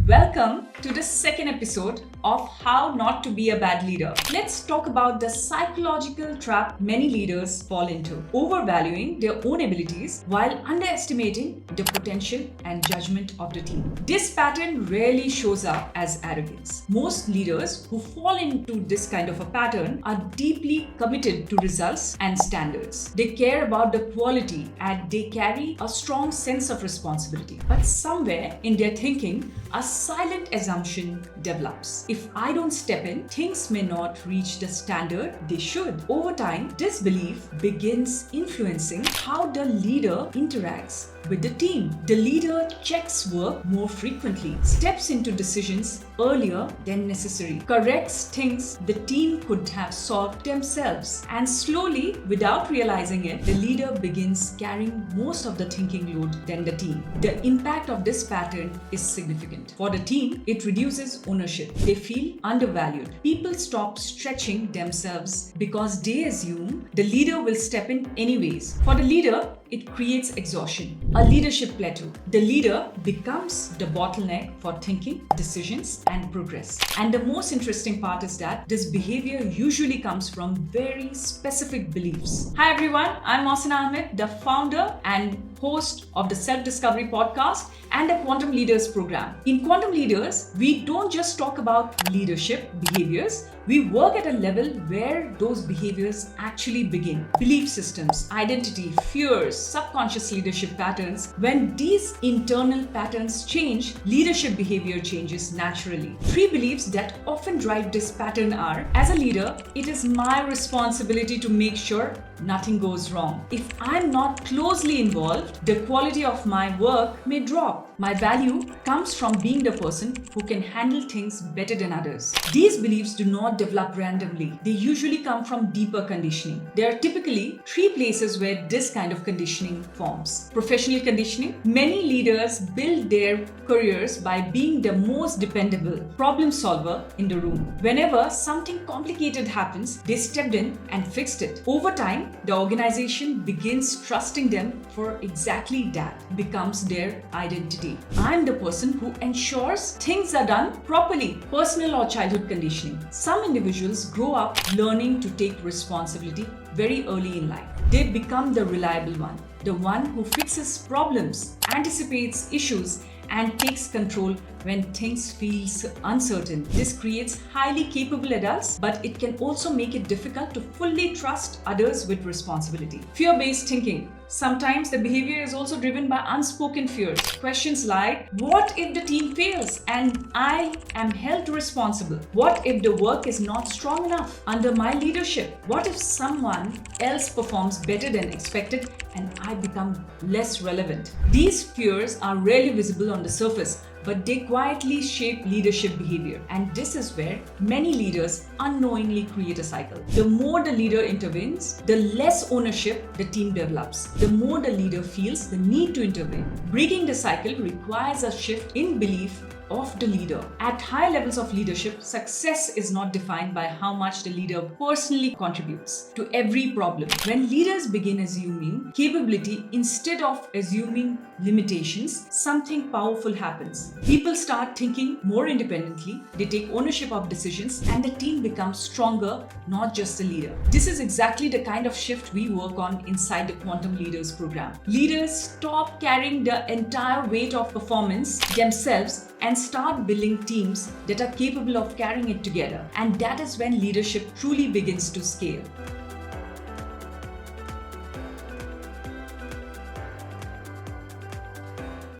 Welcome to the second episode of How Not to Be a Bad Leader. Let's talk about the psychological trap many leaders fall into, overvaluing their own abilities while underestimating the potential and judgment of the team. This pattern rarely shows up as arrogance. Most leaders who fall into this kind of a pattern are deeply committed to results and standards. They care about the quality and they carry a strong sense of responsibility. But somewhere in their thinking, a silent assumption develops. If I don't step in, things may not reach the standard they should. Over time, this belief begins influencing how the leader interacts with the team. The leader checks work more frequently, steps into decisions earlier than necessary, corrects things the team could have solved themselves, and slowly, without realizing it, the leader begins carrying most of the thinking load than the team. The impact of this pattern is significant. For the team, it reduces ownership. They feel undervalued. People stop stretching themselves because they assume the leader will step in anyways. For the leader, it creates exhaustion, a leadership plateau. The leader becomes the bottleneck for thinking, decisions, and progress. And the most interesting part is that this behavior usually comes from very specific beliefs. Hi everyone, I'm Mohsin Ahmed, the founder and host of the Self-Discovery Podcast and the Quantum Leaders Program. In Quantum Leaders, we don't just talk about leadership behaviors, we work at a level where those behaviors actually begin. Belief systems, identity, fears, subconscious leadership patterns. When these internal patterns change, leadership behavior changes naturally. 3 beliefs that often drive this pattern are: as a leader, it is my responsibility to make sure nothing goes wrong. If I'm not closely involved, the quality of my work may drop. My value comes from being the person who can handle things better than others. These beliefs do not develop randomly. They usually come from deeper conditioning. There are typically 3 places where this kind of conditioning forms. Professional conditioning. Many leaders build their careers by being the most dependable problem solver in the room. Whenever something complicated happens, they stepped in and fixed it. Over time, the organization begins trusting them for exactly that, becomes their identity. I'm the person who ensures things are done properly. Personal or childhood conditioning. Some individuals grow up learning to take responsibility very early in life. They become the reliable one, the one who fixes problems, anticipates issues, and takes control when things feel uncertain. This creates highly capable adults, but it can also make it difficult to fully trust others with responsibility. Fear-based thinking. Sometimes the behavior is also driven by unspoken fears. Questions like, what if the team fails and I am held responsible? What if the work is not strong enough under my leadership? What if someone else performs better than expected and I become less relevant? These fears are rarely visible on the surface, but they quietly shape leadership behavior. And this is where many leaders unknowingly create a cycle. The more the leader intervenes, the less ownership the team develops. The more the leader feels the need to intervene. Breaking the cycle requires a shift in belief of the leader. At high levels of leadership, success is not defined by how much the leader personally contributes to every problem. When leaders begin assuming capability instead of assuming limitations, something powerful happens. People start thinking more independently, they take ownership of decisions, and the team becomes stronger, not just the leader. This is exactly the kind of shift we work on inside the Quantum Leaders program. Leaders stop carrying the entire weight of performance themselves and start building teams that are capable of carrying it together. And that is when leadership truly begins to scale.